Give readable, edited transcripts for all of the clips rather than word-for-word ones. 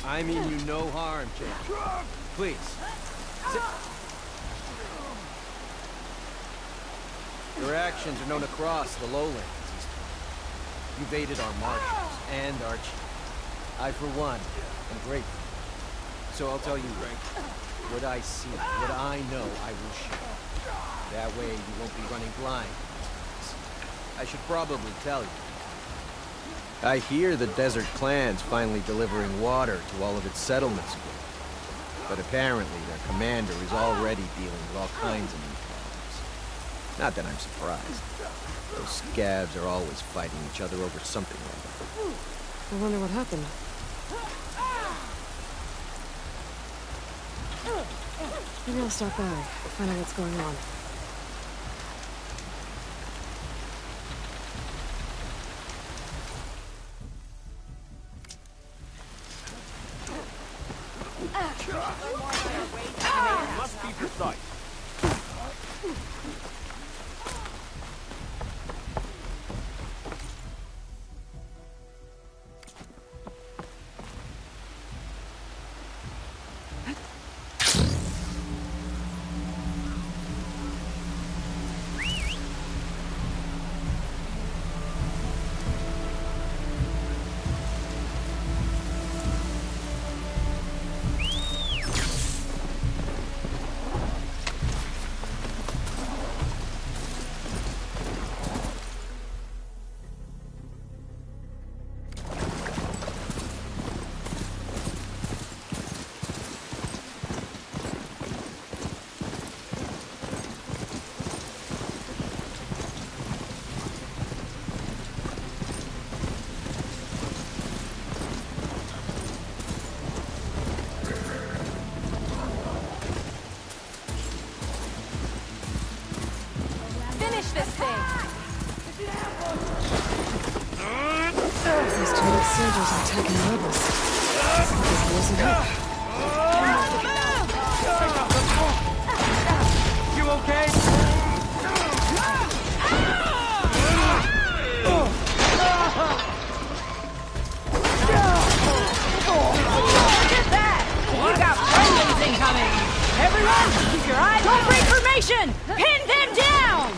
I mean you no harm, Chief. Please. Your actions are known across the lowlands, Eastern. You've aided our marshals and our chief. I, for one, am grateful. So I'll tell you, what I see, what I know, I will share. That way you won't be running blind. I should probably tell you. I hear the Desert Clan's finally delivering water to all of its settlements again. But apparently their commander is already dealing with all kinds of new problems. Not that I'm surprised. Those scabs are always fighting each other over something or other. I wonder what happened. Maybe I'll stop by, find out what's going on. Must be precise. This thing. These Chinese soldiers are attacking rebels. Something wasn't up. You okay? Look at that! We got friendlies incoming! Everyone, keep your eyes on break formation! Pin them down!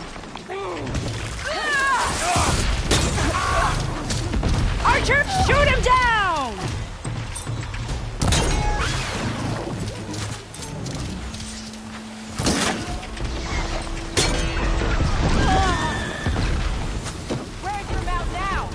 Archer, shoot him down! Where's your mount now?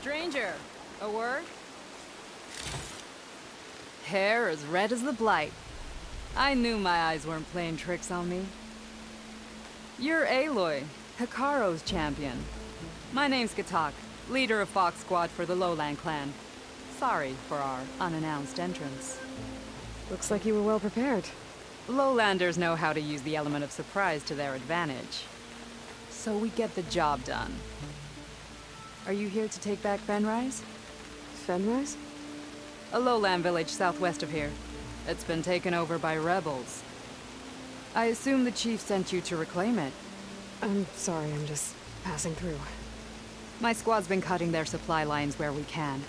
Stranger, a word? Hair as red as the blight. I knew my eyes weren't playing tricks on me. You're Aloy, Hikaru's champion. My name's Gatak, leader of Fox Squad for the Lowland clan. Sorry for our unannounced entrance. Looks like you were well prepared. Lowlanders know how to use the element of surprise to their advantage. So we get the job done. Are you here to take back Fenrise? Fenrise? A lowland village southwest of here. It's been taken over by rebels. I assume the chief sent you to reclaim it. I'm sorry, I'm just passing through. My squad's been cutting their supply lines where we can.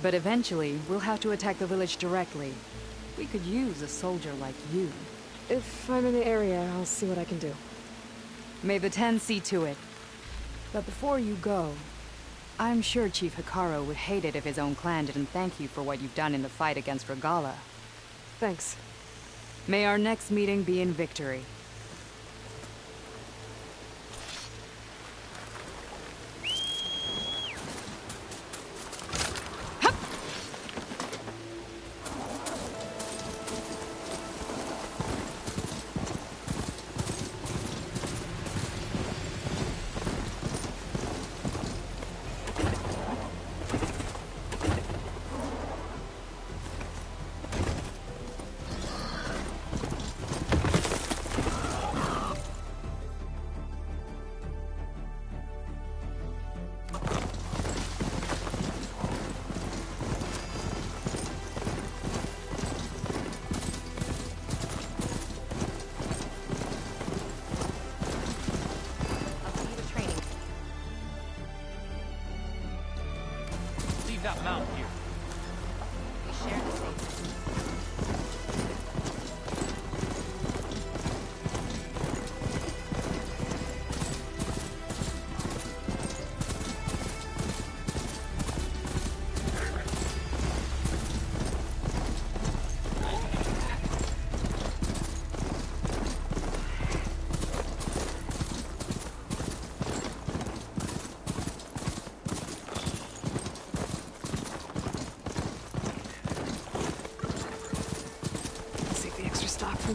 But eventually, we'll have to attack the village directly. We could use a soldier like you. If I'm in the area, I'll see what I can do. May the Ten see to it. But before you go, I'm sure Chief Hikaru would hate it if his own clan didn't thank you for what you've done in the fight against Regala. Thanks. May our next meeting be in victory.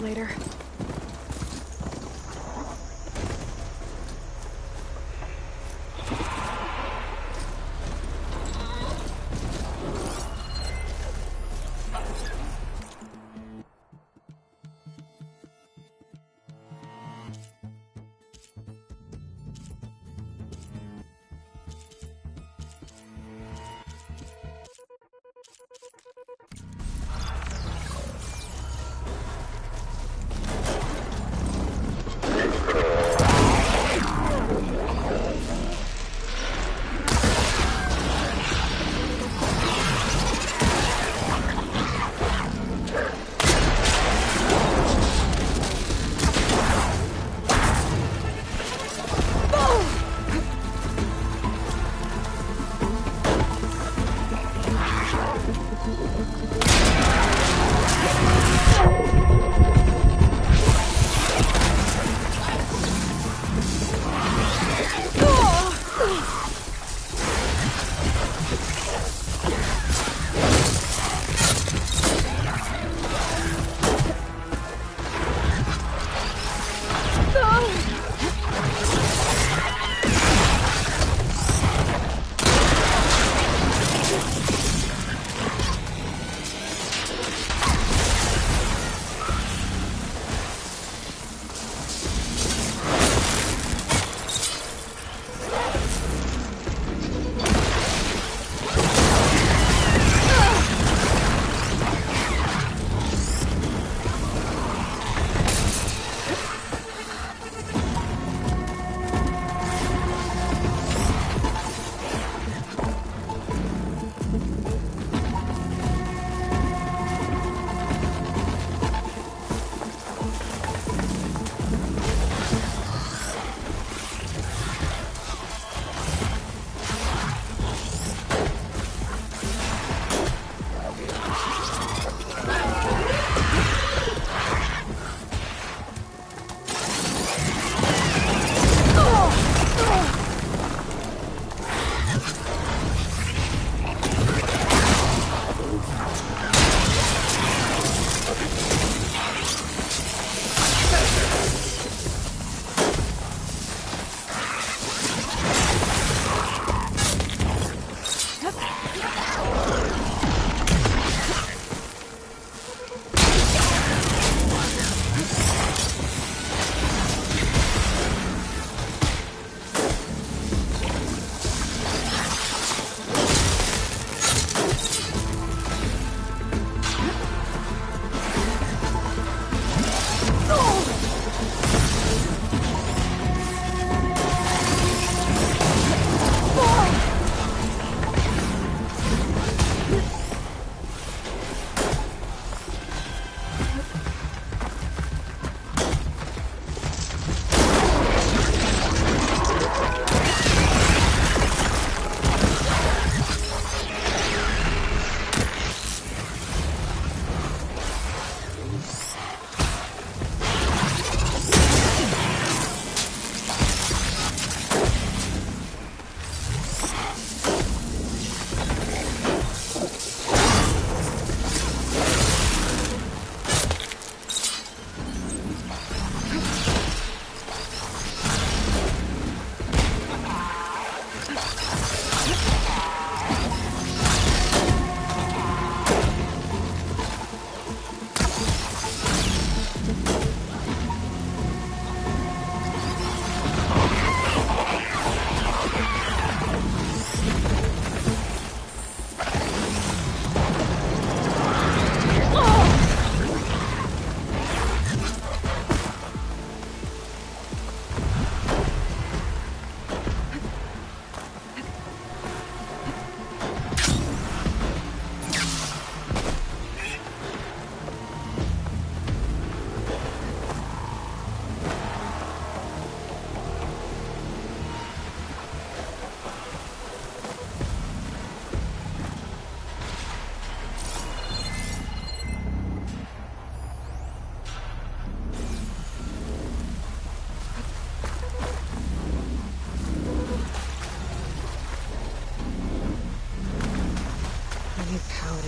later.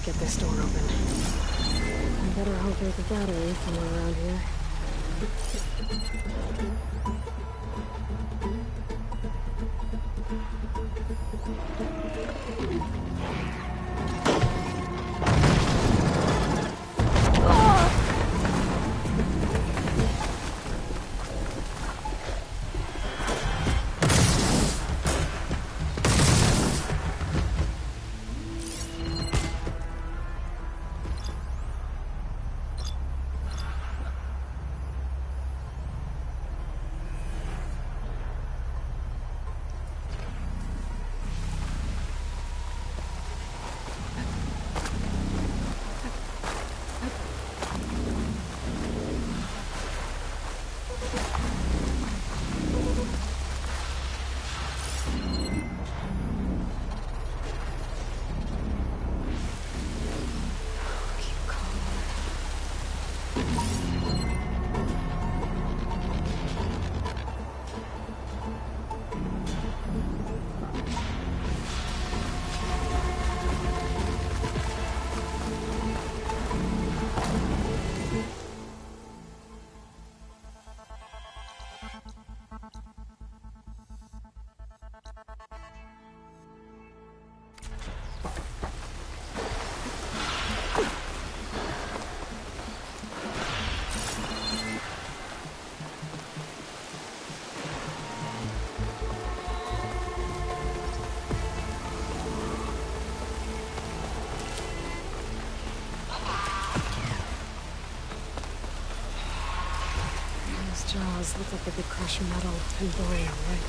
Get this door open. Better hope there's a battery somewhere around here. Jaws look like they could crush metal and bury a wreck.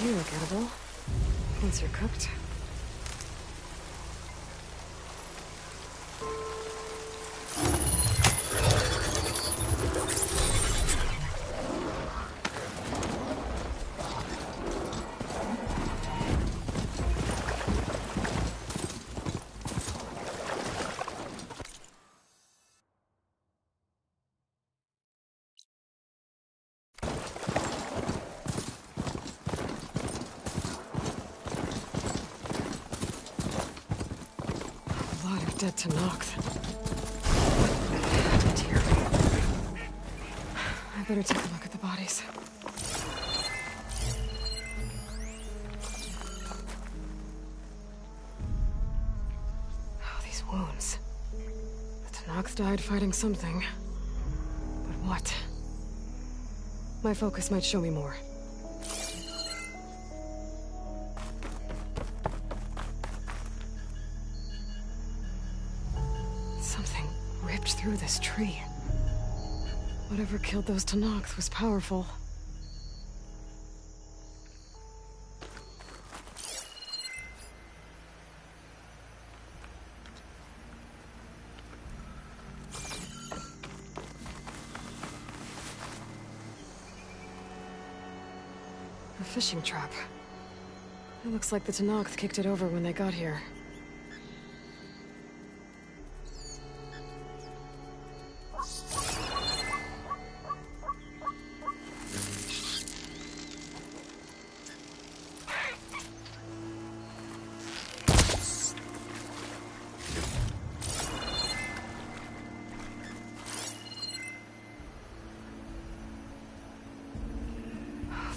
You look edible. Once you're cooked. Dead to Nox. Dear. I better take a look at the bodies. Oh, these wounds. The Tanox died fighting something. But what? My focus might show me more. Something ripped through this tree. Whatever killed those Tanox was powerful. A fishing trap. It looks like the Tanox kicked it over when they got here.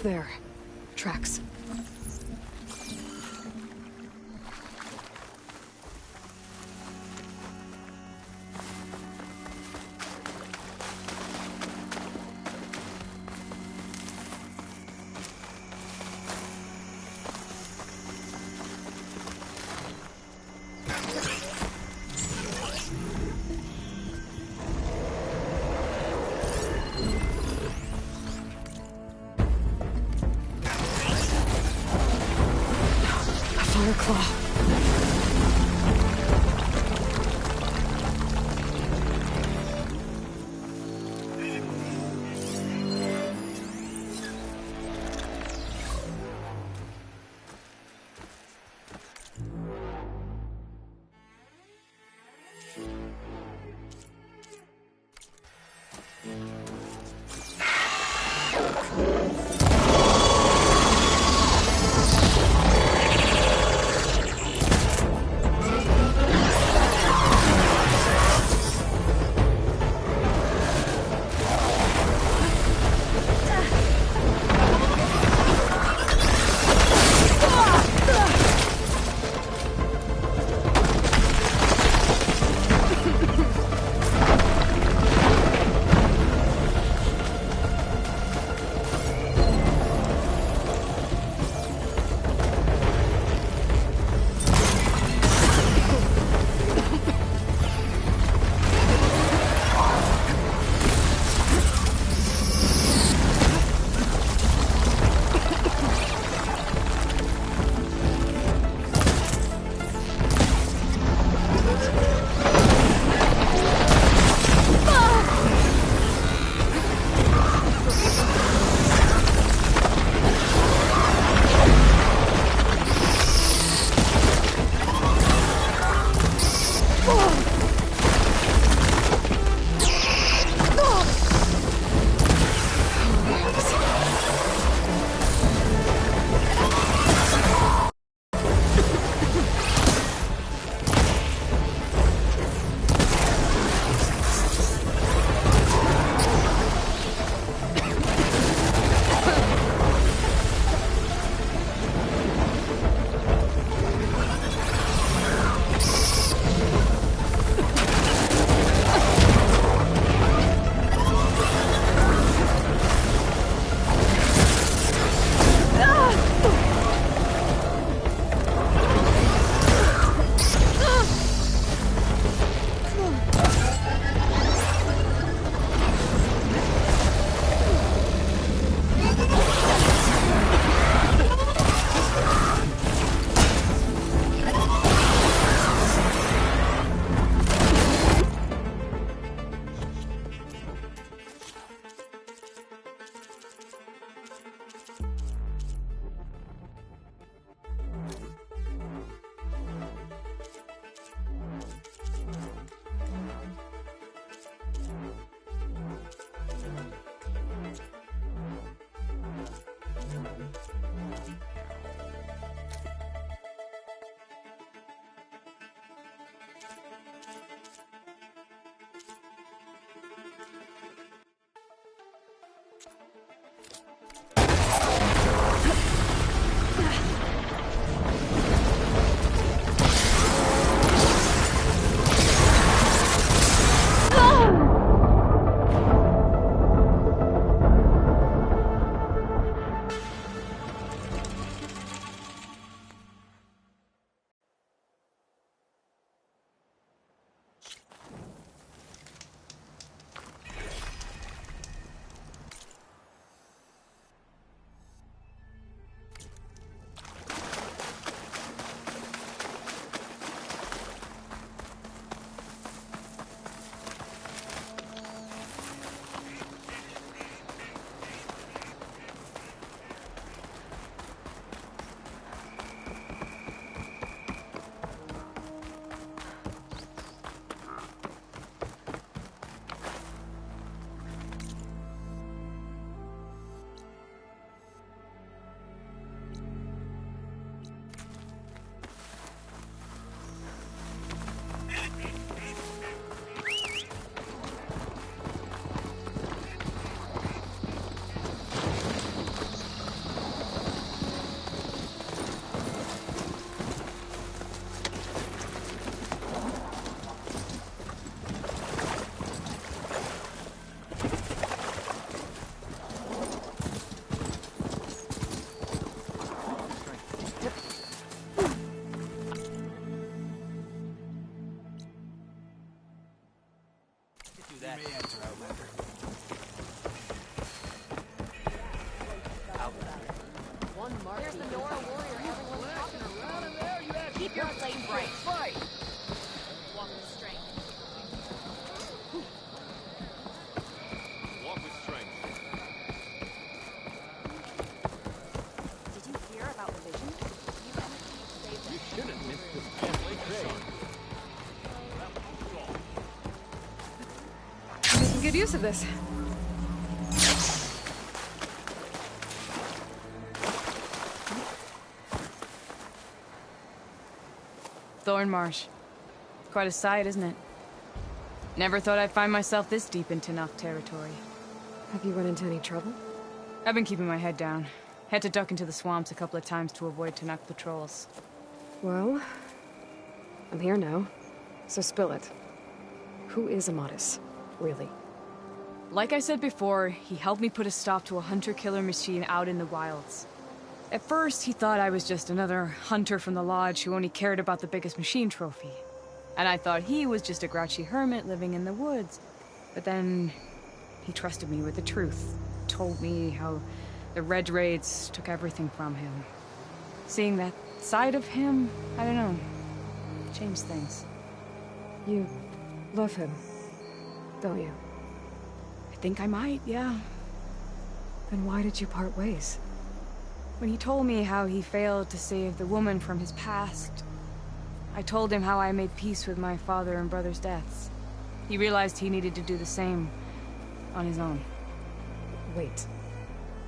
There. Tracks. another claw. There's the Nora warrior everyone's talking about. use of this? Thorn Marsh. Quite a sight, isn't it? Never thought I'd find myself this deep into Tenakth territory. Have you run into any trouble? I've been keeping my head down. Had to duck into the swamps a couple of times to avoid Tenakth patrols. Well, I'm here now, so spill it. Who is Amatis, really? Like I said before, he helped me put a stop to a hunter-killer machine out in the wilds. At first, he thought I was just another hunter from the lodge who only cared about the biggest machine trophy. And I thought he was just a grouchy hermit living in the woods. But then, he trusted me with the truth. Told me how the Red Raids took everything from him. Seeing that side of him, I don't know, changed things. You love him, don't you? I think I might, yeah. Then why did you part ways? When he told me how he failed to save the woman from his past, I told him how I made peace with my father and brother's deaths. He realized he needed to do the same on his own. Wait.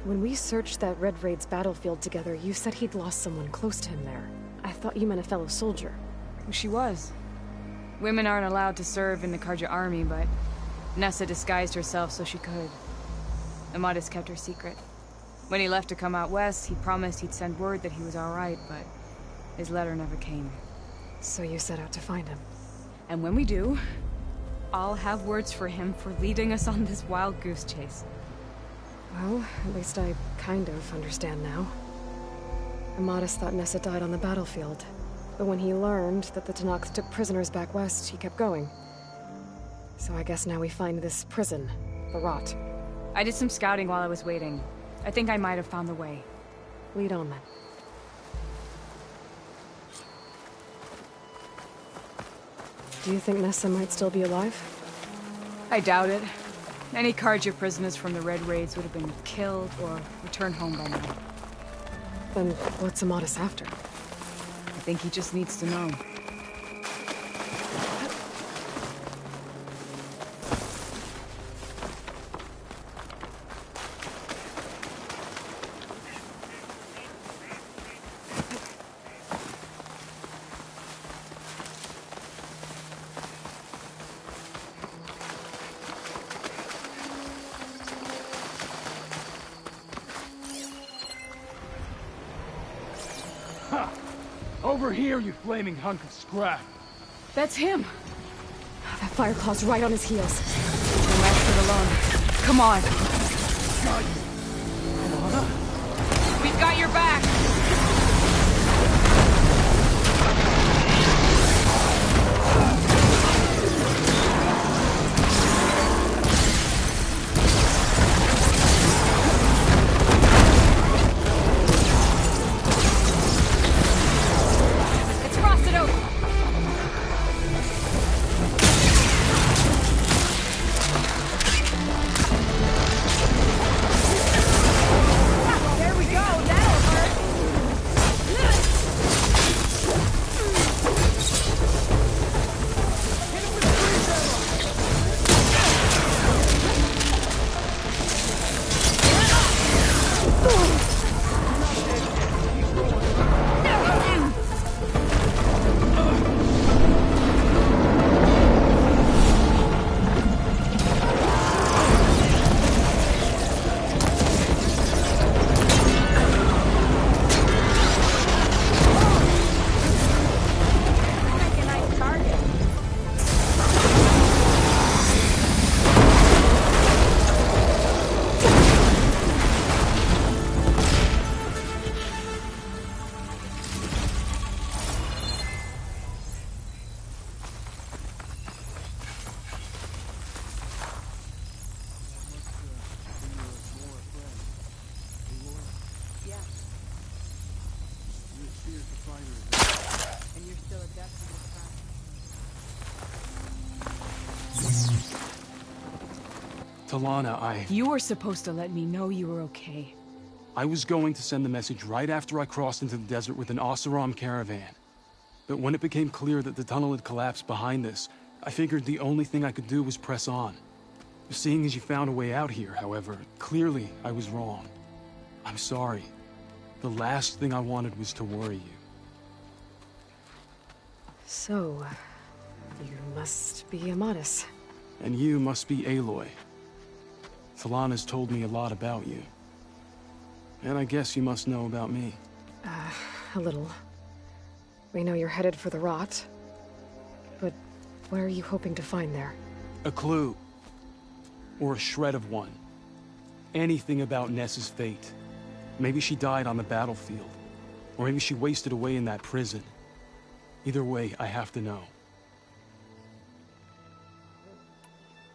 When we searched that Red Raid's battlefield together, you said he'd lost someone close to him there. I thought you meant a fellow soldier. She was. Women aren't allowed to serve in the Karja army, but Nessa disguised herself so she could. Amatis kept her secret. When he left to come out west, he promised he'd send word that he was alright, but his letter never came. So you set out to find him. And when we do, I'll have words for him for leading us on this wild goose chase. Well, at least I kind of understand now. Amatis thought Nessa died on the battlefield, but when he learned that the Tenakth took prisoners back west, he kept going. So I guess now we find this prison, the Rot. I did some scouting while I was waiting. I think I might have found the way. Lead on then. Do you think Nessa might still be alive? I doubt it. Any Karja prisoners from the Red Raids would have been killed or returned home by now. Then what's Amatis after? I think he just needs to know. Over here, you flaming hunk of scrap. That's him! That Fireclaw's right on his heels. No match for the alone. Come on! We've got your back! And you're still adept to this craft. Talana, You were supposed to let me know you were okay. I was going to send the message right after I crossed into the desert with an Oseram caravan. But when it became clear that the tunnel had collapsed behind us, I figured the only thing I could do was press on. Seeing as you found a way out here, however, clearly I was wrong. I'm sorry. The last thing I wanted was to worry you. So, you must be Amatis. And you must be Aloy. Talana's told me a lot about you. And I guess you must know about me. A little. We know you're headed for the rot. But what are you hoping to find there? A clue. Or a shred of one. Anything about Nessa's fate. Maybe she died on the battlefield. Or maybe she wasted away in that prison. Either way, I have to know.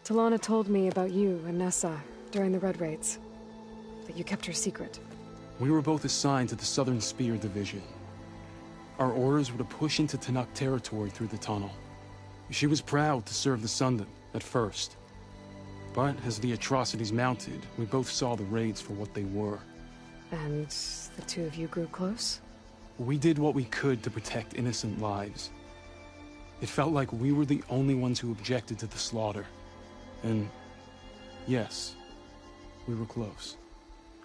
Talana told me about you and Nessa during the Red Raids. That you kept her secret. We were both assigned to the Southern Spear Division. Our orders were to push into Tenakth territory through the tunnel. She was proud to serve the Sundom at first. But as the atrocities mounted, we both saw the raids for what they were. And the two of you grew close? We did what we could to protect innocent lives. It felt like we were the only ones who objected to the slaughter. And yes, we were close.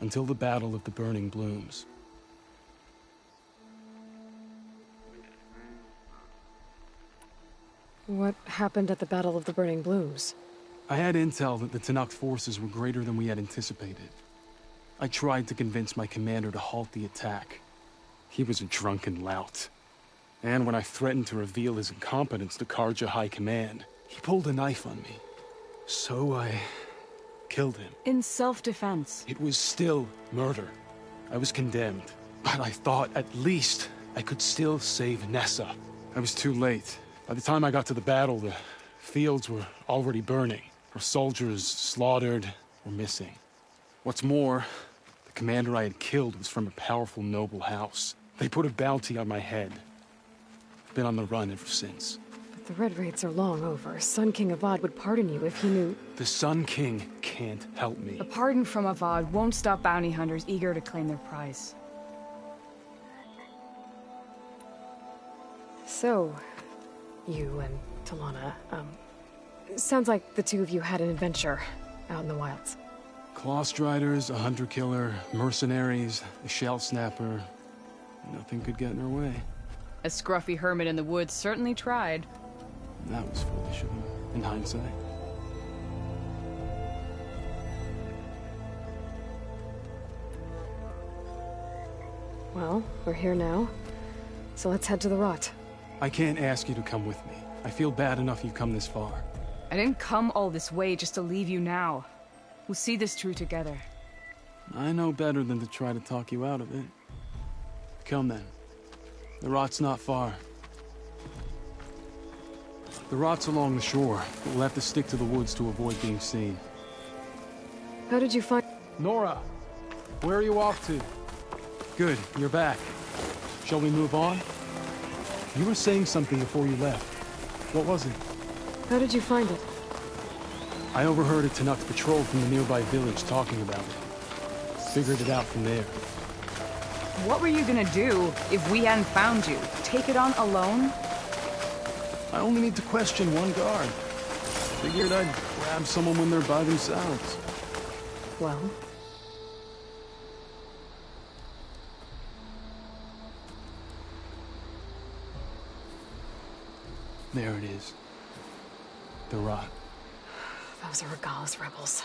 Until the Battle of the Burning Blooms. What happened at the Battle of the Burning Blooms? I had intel that the Tenakth forces were greater than we had anticipated. I tried to convince my commander to halt the attack. He was a drunken lout. And when I threatened to reveal his incompetence to Karja High Command, he pulled a knife on me. So I killed him. In self-defense. It was still murder. I was condemned. But I thought at least I could still save Nessa. I was too late. By the time I got to the battle, the fields were already burning. Our soldiers slaughtered or missing. What's more, the commander I had killed was from a powerful noble house. They put a bounty on my head. I've been on the run ever since. But the Red Raids are long over. Sun King Avad would pardon you if he knew... The Sun King can't help me. A pardon from Avad won't stop bounty hunters eager to claim their prize. So, you and Talana, sounds like the two of you had an adventure out in the wilds. Clawstriders, a hunter-killer, mercenaries, a shell snapper. Nothing could get in our way. A scruffy hermit in the woods certainly tried. That was foolish of him, in hindsight. Well, we're here now, so let's head to the rot. I can't ask you to come with me. I feel bad enough you've come this far. I didn't come all this way just to leave you now. We'll see this through together. I know better than to try to talk you out of it. Come then. The rot's not far. The rot's along the shore, but we'll have to stick to the woods to avoid being seen. How did you find... Nora! Where are you off to? Good, you're back. Shall we move on? You were saying something before you left. What was it? How did you find it? I overheard a Tenakth patrol from the nearby village talking about it. Figured it out from there. What were you gonna do if we hadn't found you? Take it on alone? I only need to question one guard. Figured I'd grab someone when they're by themselves. Well... There it is. The rot. Those are Regal's rebels.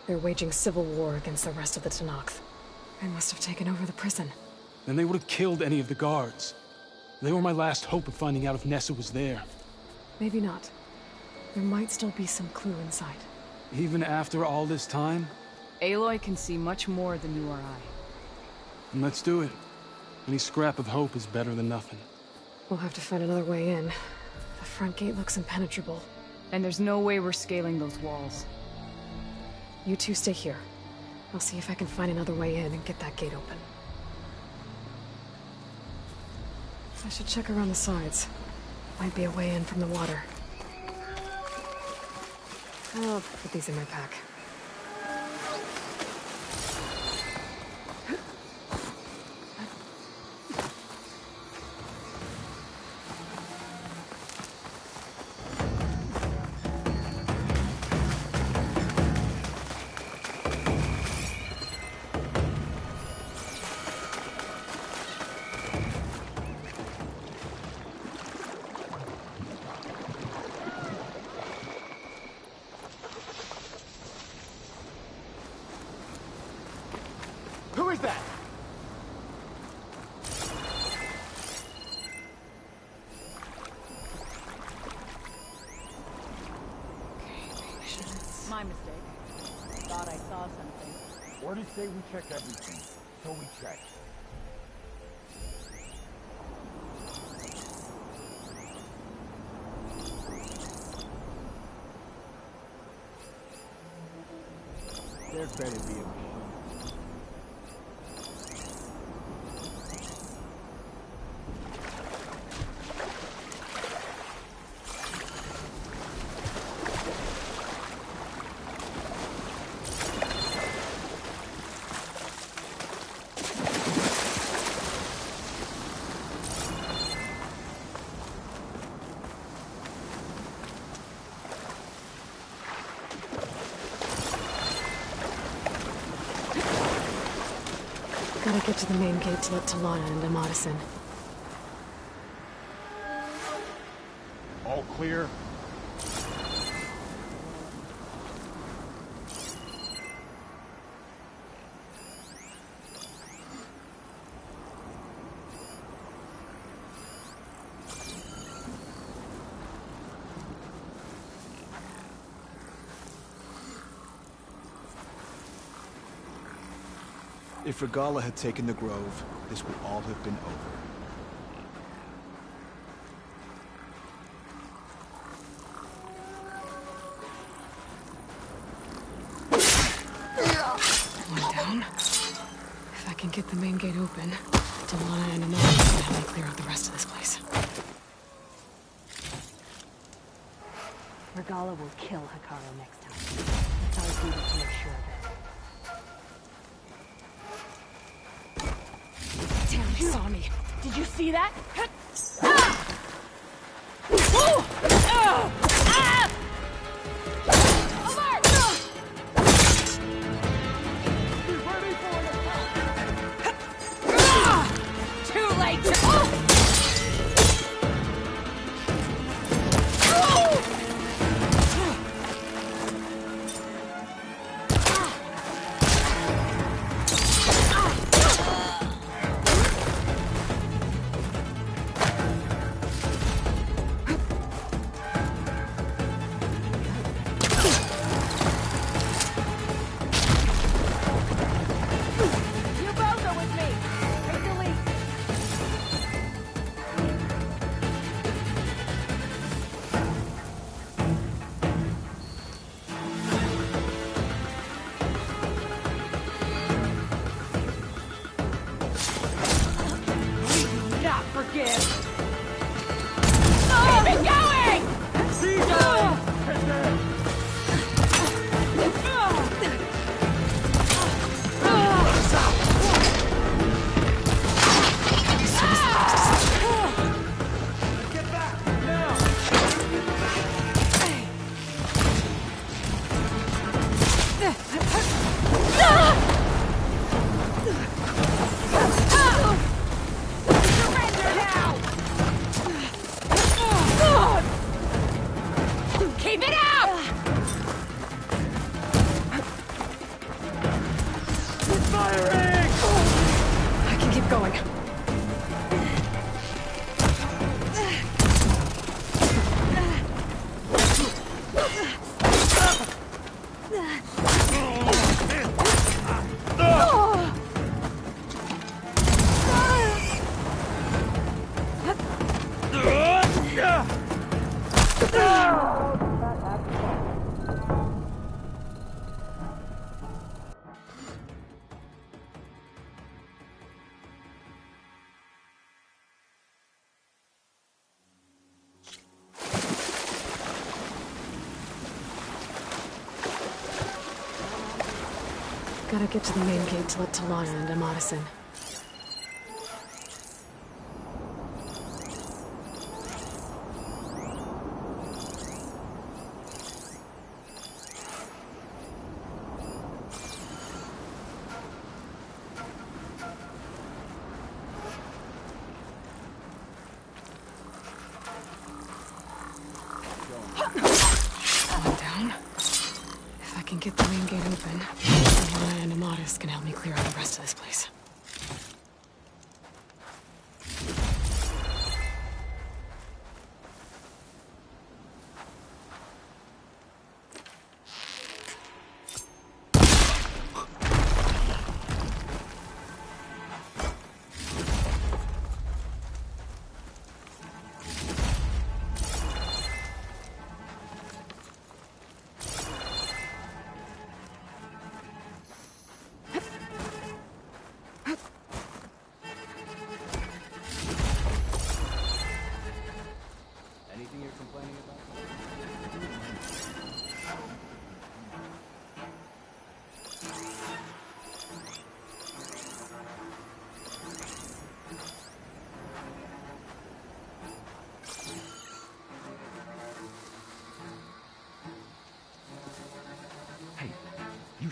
They're waging civil war against the rest of the Tenakth. They must have taken over the prison. Then they would have killed any of the guards. They were my last hope of finding out if Nessa was there. Maybe not. There might still be some clue inside. Even after all this time? Aloy can see much more than you or I. And let's do it. Any scrap of hope is better than nothing. We'll have to find another way in. The front gate looks impenetrable. And there's no way we're scaling those walls. You two stay here. I'll see if I can find another way in and get that gate open. I should check around the sides. Might be a way in from the water. I'll put these in my pack. my mistake. Thought I saw something. Orders say we check everything, so we check. There better be a machine. Gotta get to the main gate to let Talana into Madison. All clear? If Regala had taken the Grove, this would all have been over. One down. If I can get the main gate open, Talana and Amara can help me clear out the rest of this place. Regala will kill Hikaru next time. It's our duty to make sure of it. Damn, he saw me. Did you see that? Too late to... Gotta get to the main gate to let Talana into Madison. One down. If I can get the main gate open, Talana and Amatis can help me clear out the rest of this place.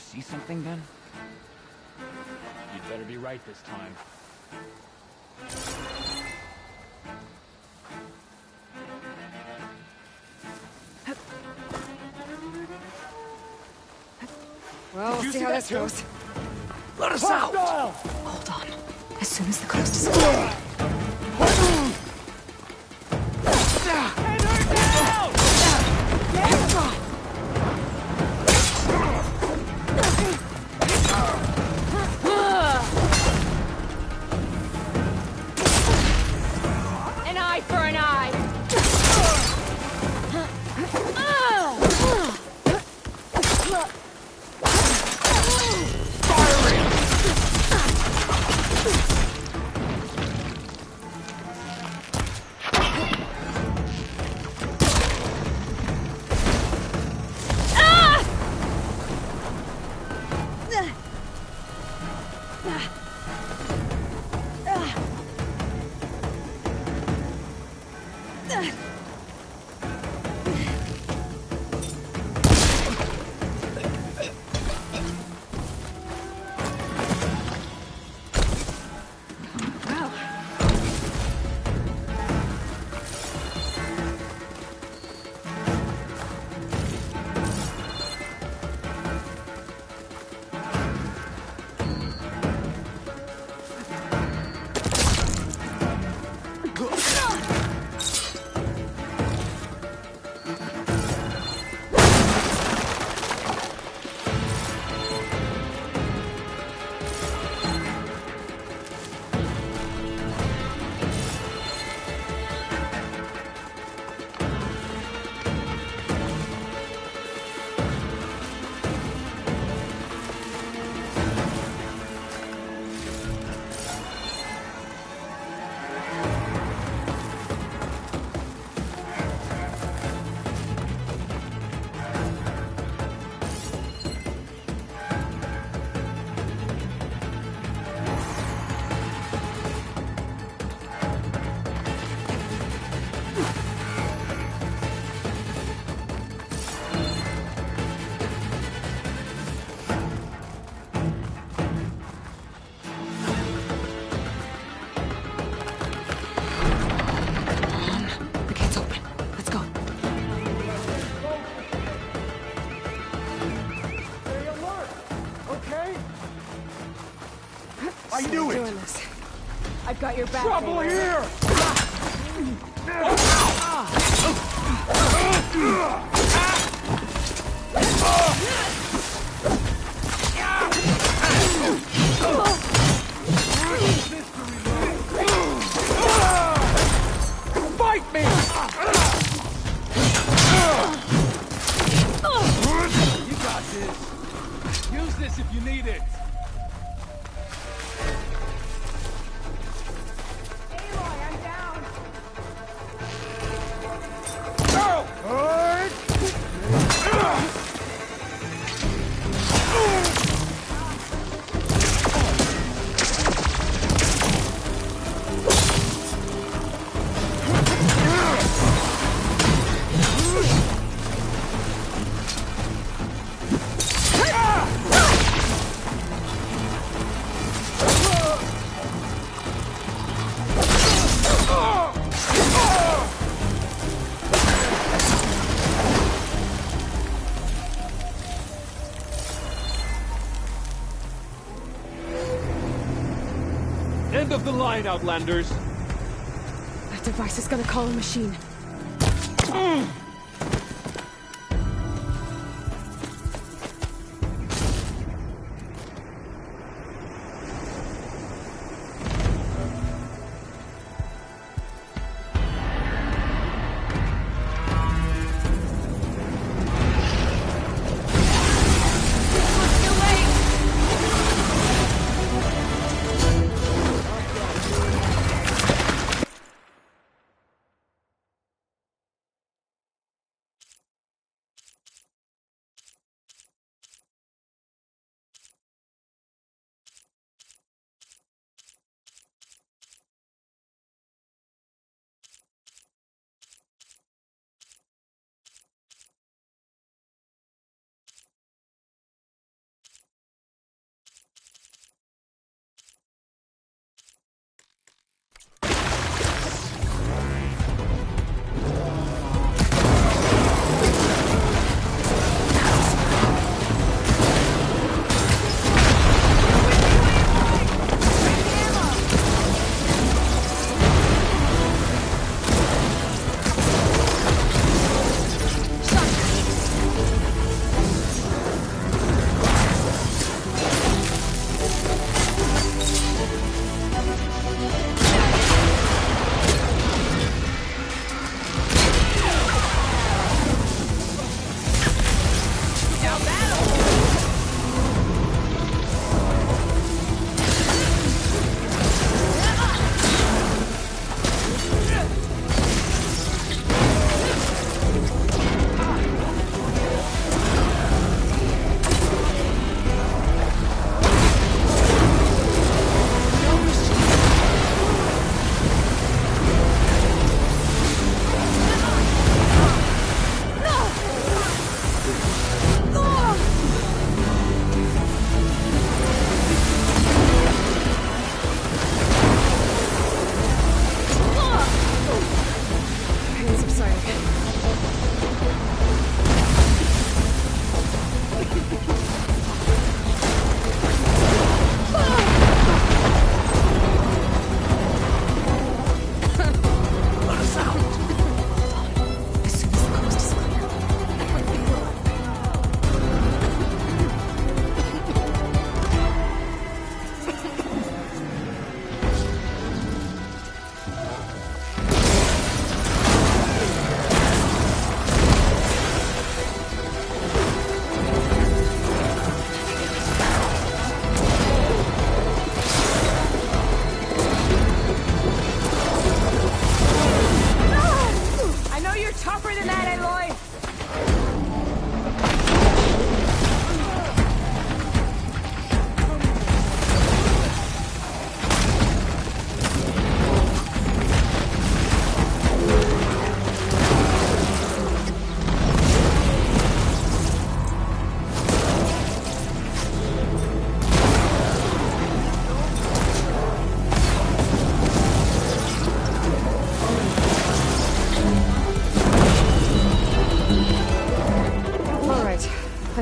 see something then? You'd better be right this time. Well, we'll see how this goes. Let us out! Hold on. As soon as the coast is clear. An eye for an eye! The gate's open. Let's go. Stay alert! Okay? I So knew we're it! doing this. I've got your back. Trouble Aloy. here! Fight me! You got this. Use this if you need it. End of the line, Outlanders. That device is gonna call a machine.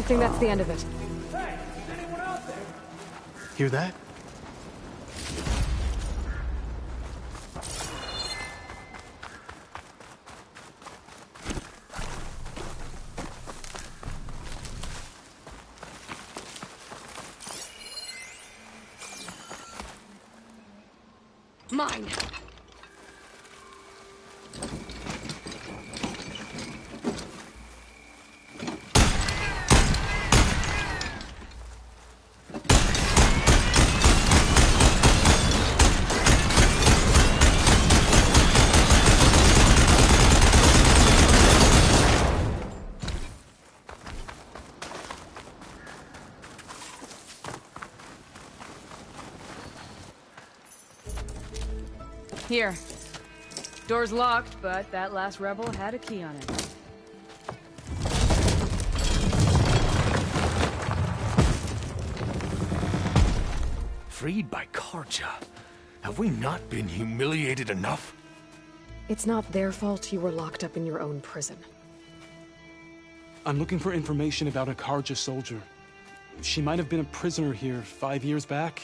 think that's the end of it. Hear that? Mine. Here. Door's locked, but that last rebel had a key on it. Freed by Karja? Have we not been humiliated enough? It's not their fault you were locked up in your own prison. I'm looking for information about a Karja soldier. She might have been a prisoner here 5 years back.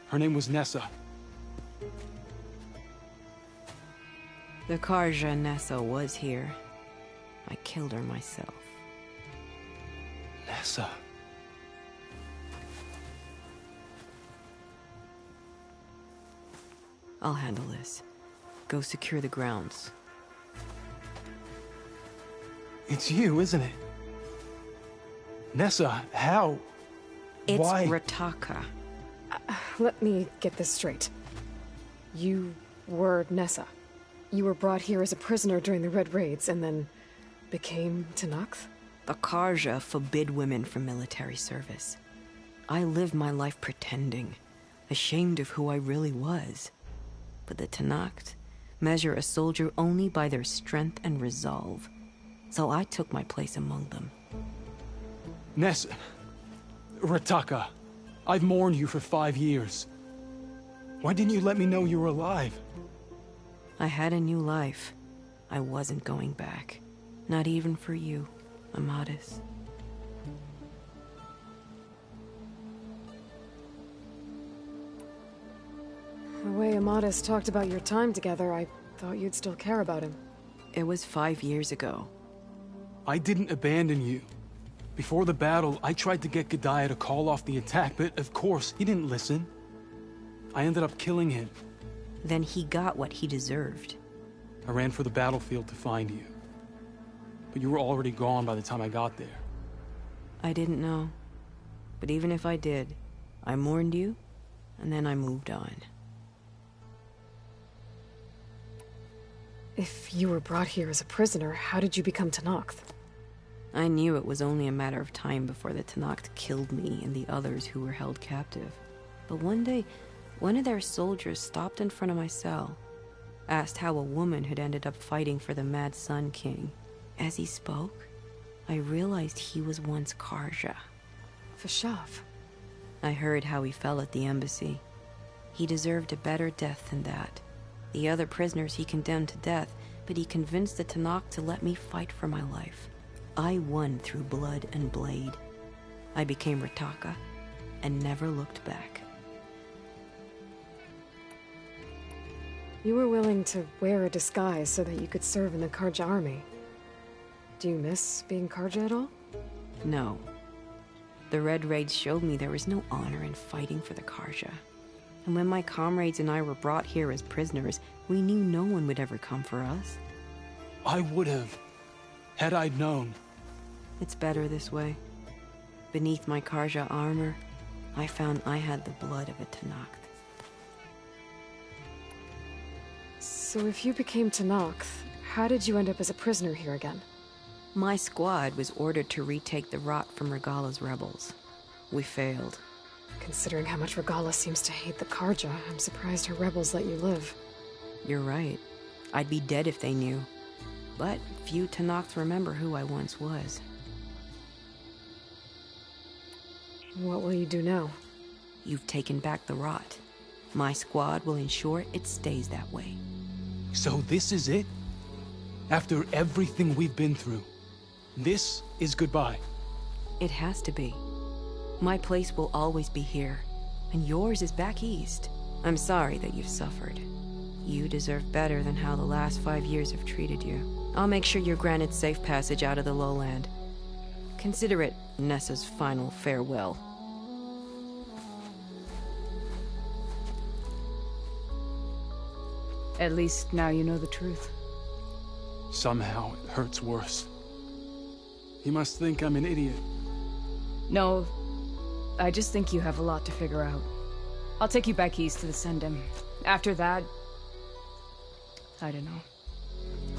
Her name was Nessa. The Karja Nessa was here. I killed her myself. Nessa. I'll handle this. Go secure the grounds. It's you, isn't it? Nessa, how? It's Why? Rataka. Let me get this straight. You were Nessa. You were brought here as a prisoner during the Red Raids and then became Tenakth? The Karja forbid women from military service. I lived my life pretending, ashamed of who I really was. But the Tenakth measure a soldier only by their strength and resolve. So I took my place among them. Nessa. Rataka. I've mourned you for 5 years. Why didn't you let me know you were alive? I had a new life. I wasn't going back. Not even for you, Amadis. The way Amadis talked about your time together, I thought you'd still care about him. It was 5 years ago. I didn't abandon you. Before the battle, I tried to get G'daiah to call off the attack, but of course, he didn't listen. I ended up killing him. Then he got what he deserved. I ran for the battlefield to find you. But you were already gone by the time I got there. I didn't know. But even if I did, I mourned you, and then I moved on. If you were brought here as a prisoner, how did you become Tenakth? I knew it was only a matter of time before the Tenakth killed me and the others who were held captive. But one day, one of their soldiers stopped in front of my cell, asked how a woman had ended up fighting for the Mad Sun King. As he spoke, I realized he was once Karja. Vashav. I heard how he fell at the embassy. He deserved a better death than that. The other prisoners he condemned to death, but he convinced the Tenakth to let me fight for my life. I won through blood and blade. I became Rataka and never looked back. You were willing to wear a disguise so that you could serve in the Karja army. Do you miss being Karja at all? No. The Red Raids showed me there was no honor in fighting for the Karja. And when my comrades and I were brought here as prisoners, we knew no one would ever come for us. I would have, had I known. It's better this way. Beneath my Karja armor, I found I had the blood of a Tenakth. So if you became Tenakth, how did you end up as a prisoner here again? My squad was ordered to retake the Rot from Regala's rebels. We failed. Considering how much Regala seems to hate the Karja, I'm surprised her rebels let you live. You're right. I'd be dead if they knew. But few Tenakths remember who I once was. What will you do now? You've taken back the Rot. My squad will ensure it stays that way. So this is it? After everything we've been through, this is goodbye. It has to be. My place will always be here, and yours is back east. I'm sorry that you've suffered. You deserve better than how the last 5 years have treated you. I'll make sure you're granted safe passage out of the lowland. Consider it Nessa's final farewell. At least now you know the truth. Somehow it hurts worse. He must think I'm an idiot. No, I just think you have a lot to figure out. I'll take you back east to the Sendem. After that, I don't know.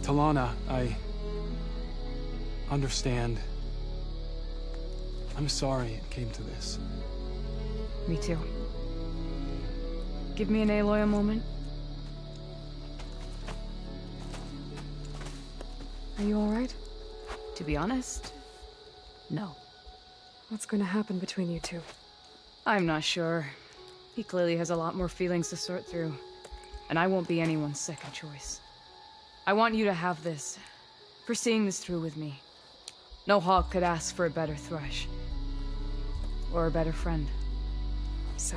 Talana, I understand. I'm sorry it came to this. Me too. Give me an Aloy a moment. Are you alright? To be honest, no. What's going to happen between you two? I'm not sure. He clearly has a lot more feelings to sort through, and I won't be anyone's second choice. I want you to have this, for seeing this through with me. No hawk could ask for a better thrush. Or a better friend. So,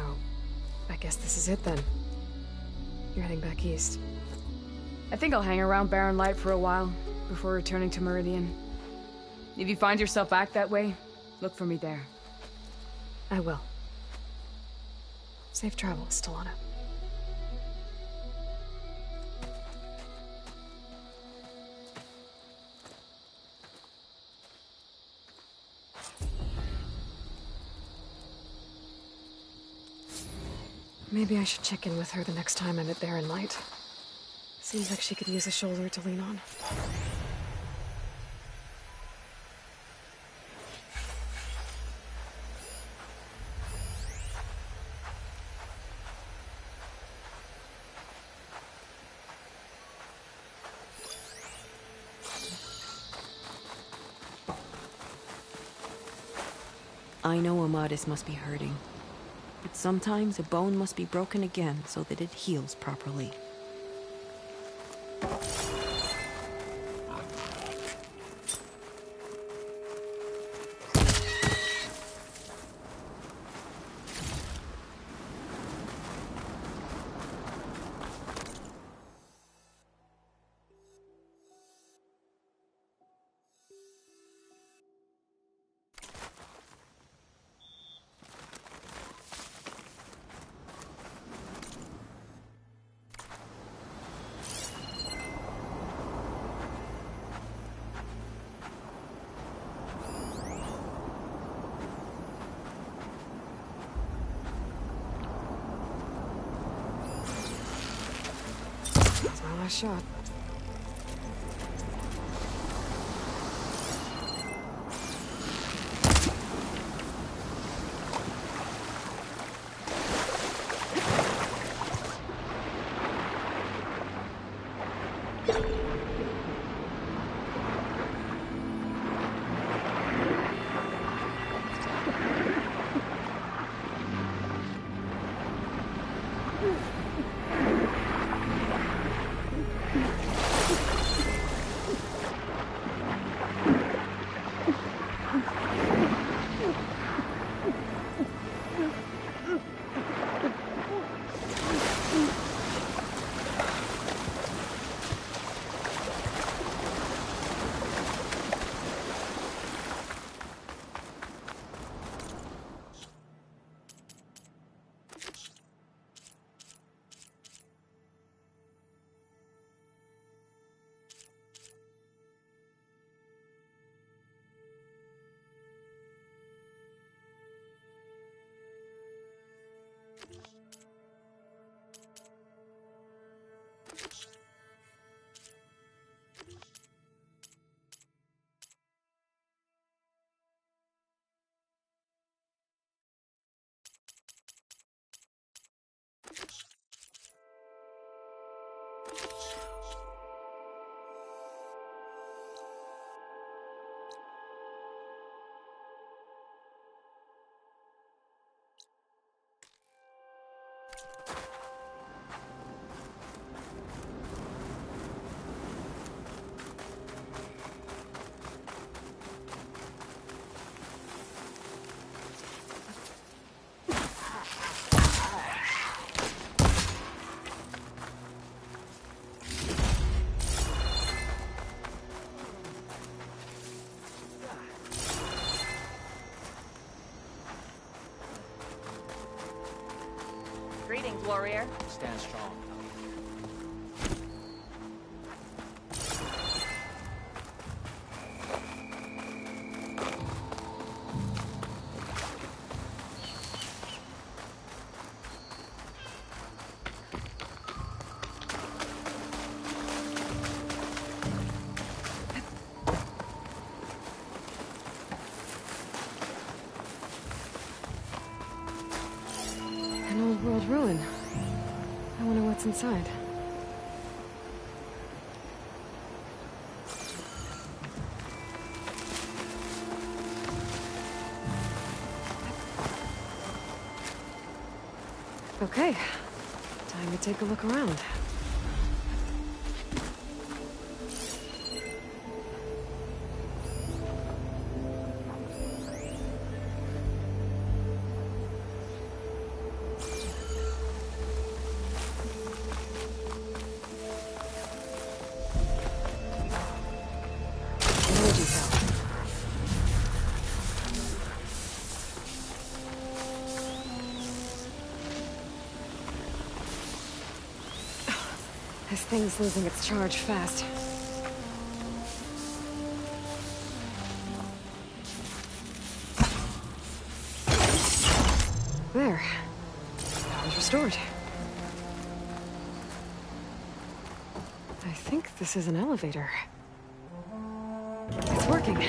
I guess this is it then. You're heading back east. I think I'll hang around Barren Light for a while, before returning to Meridian. If you find yourself back that way, look for me there. I will. Safe travels, Talana. Maybe I should check in with her the next time I'm at Barren Light. Seems like she could use a shoulder to lean on. I know Amadis must be hurting, but sometimes a bone must be broken again so that it heals properly. That's my last shot. warrior. Stand strong. An old world ruin. I wonder what's inside. Okay, time to take a look around. Energy cell. This thing's losing its charge fast. There. Power's restored. I think this is an elevator. It's working.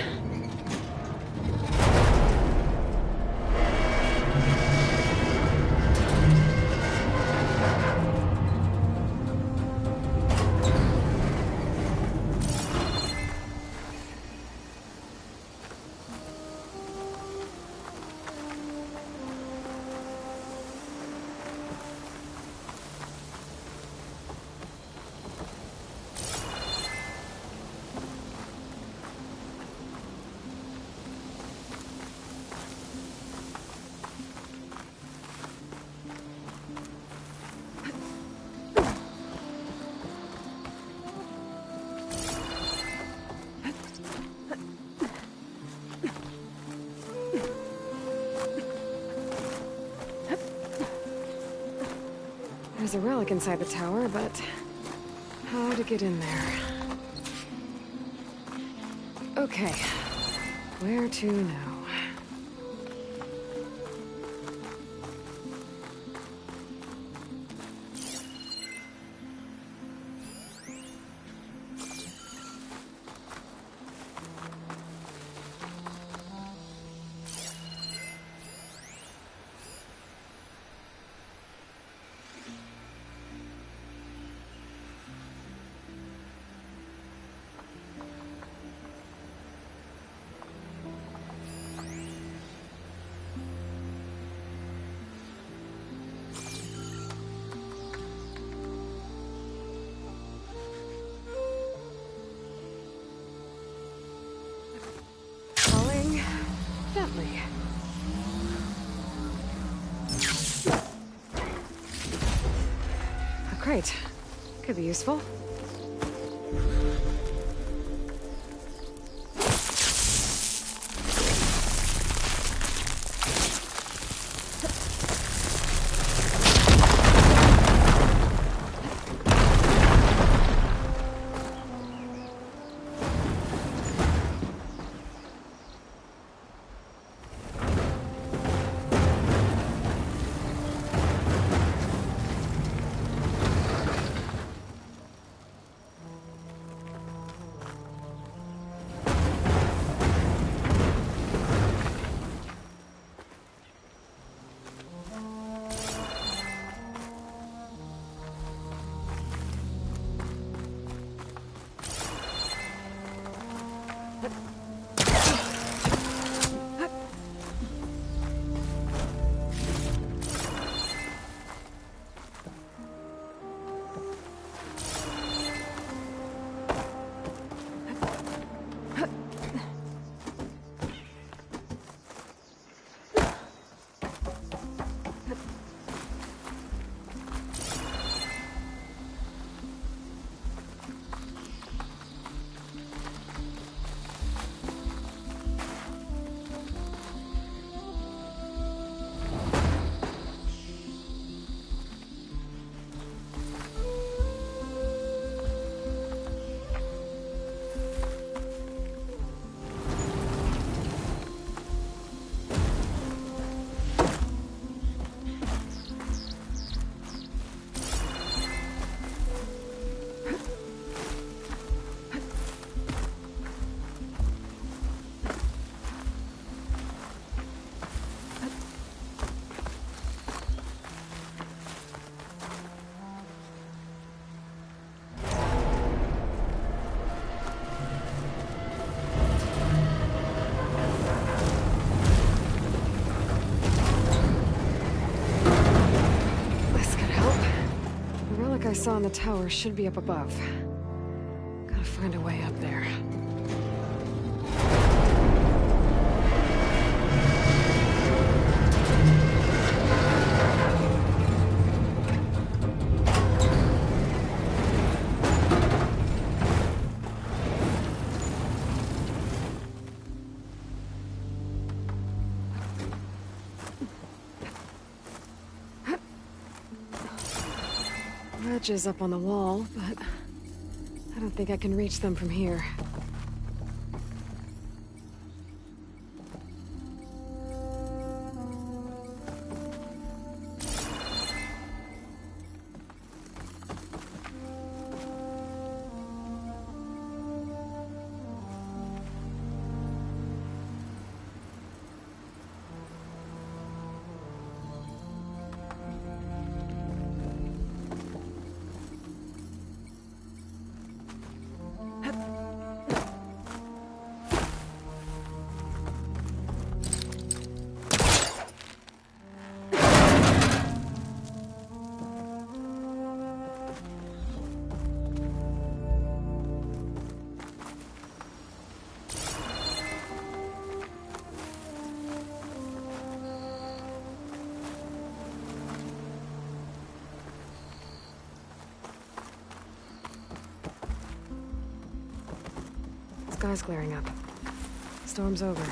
There's a relic inside the tower, but how to get in there? Okay, where to now? Falling gently. A crate. Could be useful. saw in the tower should be up above. Gotta find a way up there. Ledges up on the wall, but I don't think I can reach them from here. Sky's clearing up. Storm's over.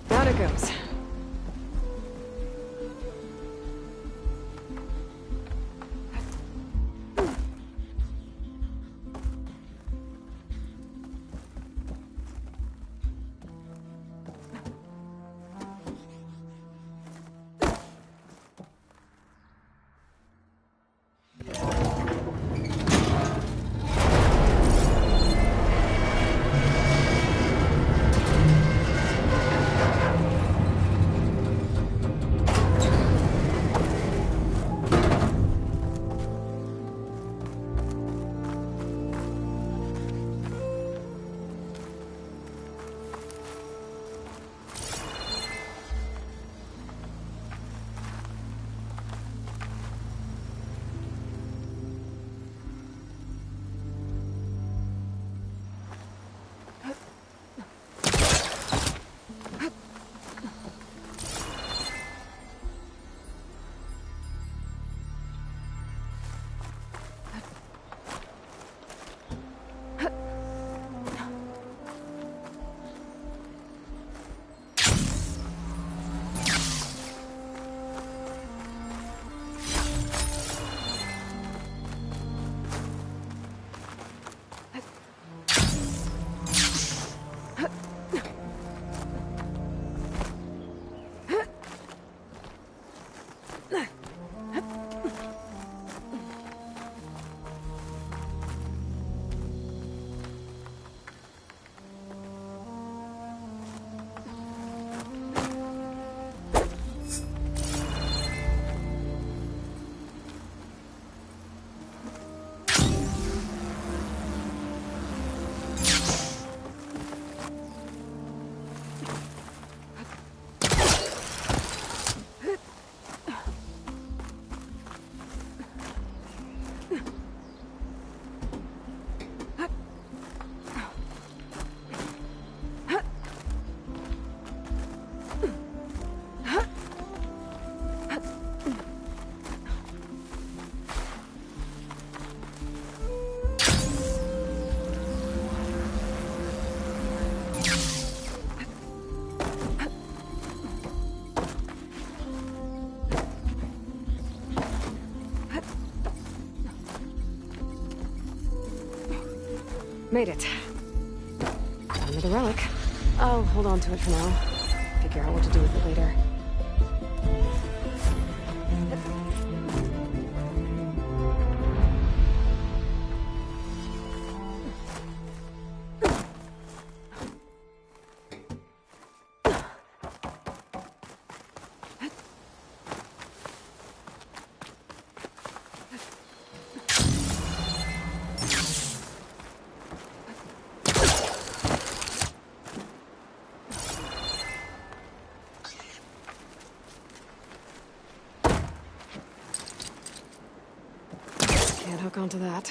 Down it goes. Made it. Got another relic. I'll hold on to it for now. Figure out what to do with it later. to that.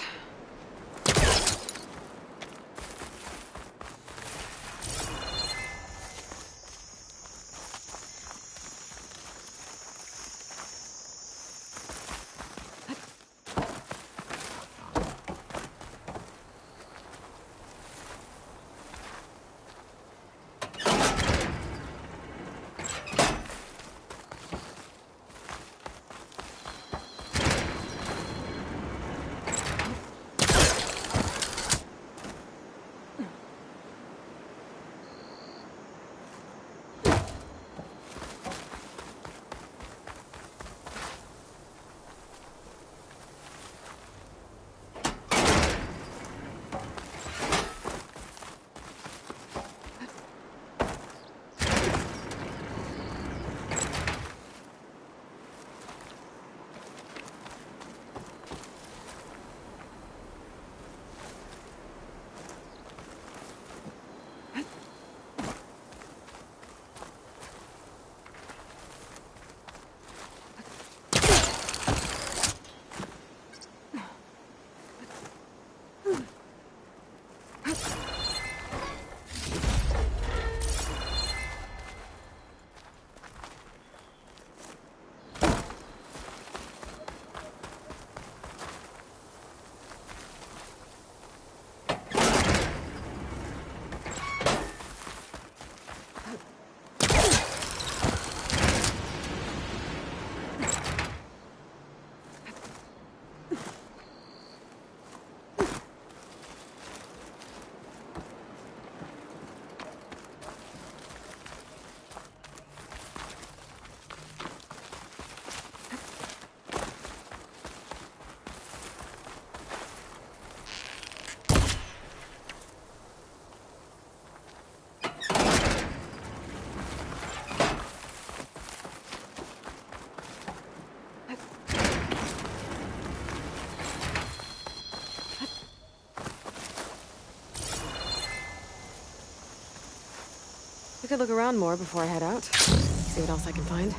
I could look around more before I head out. See what else I can find.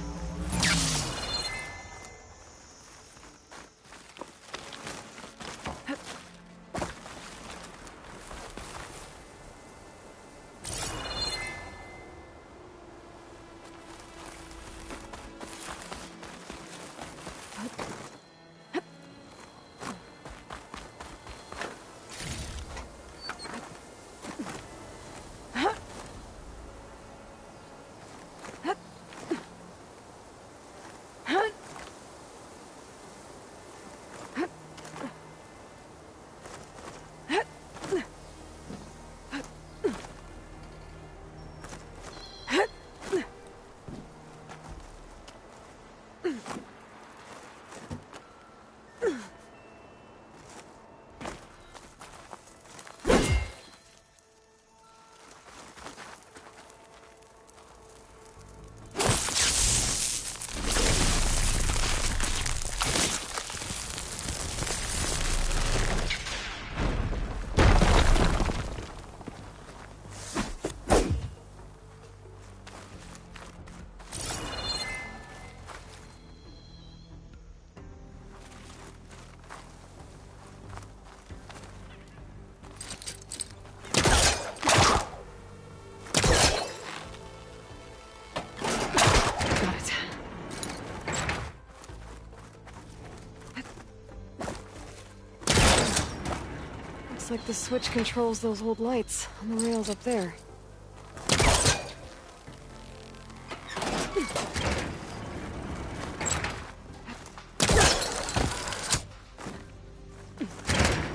Looks like the switch controls those old lights on the rails up there.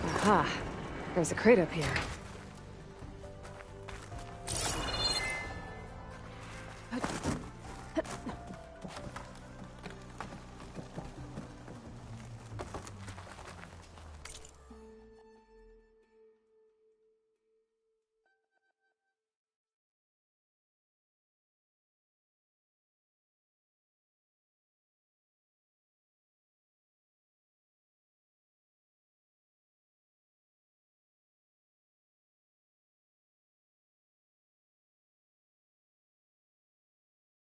Aha! There's a crate up here.